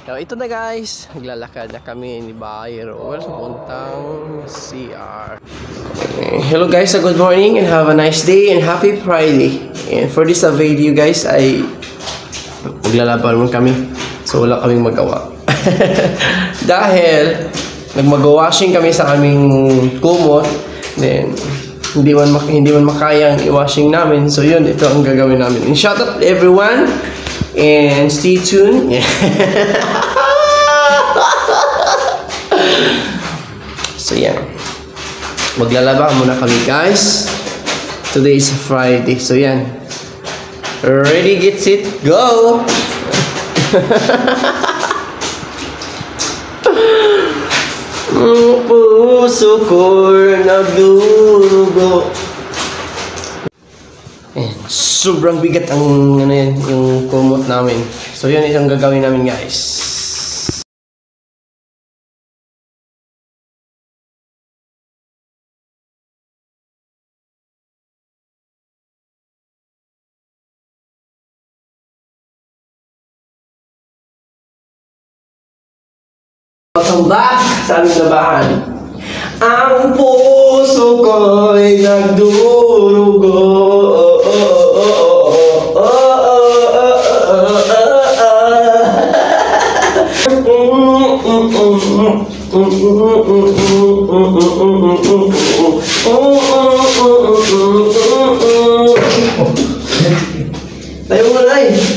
So, ito na guys, naglalakad na kami ni Byron puntang CR. Hello guys, good morning and have a nice day and happy Friday. And for this video guys ay maglalaban mo kami. So wala kaming magawa. Dahil nagmag-washing kami sa aming kumot, then hindi man makayang i-washing namin. So yun, ito ang gagawin namin. And shout out to everyone and stay tuned. So yan, maglalaba muna kami guys. Today is Friday. So yan, ready, get set, go. Puso ko'y nagdurugo. Sobrang bigat ang ano yan, yung kumot namin. So yun isang gagawin namin guys. Welcome back sa aming labahan. Ang puso ko'y nagdurugo. Tayo mo na eh.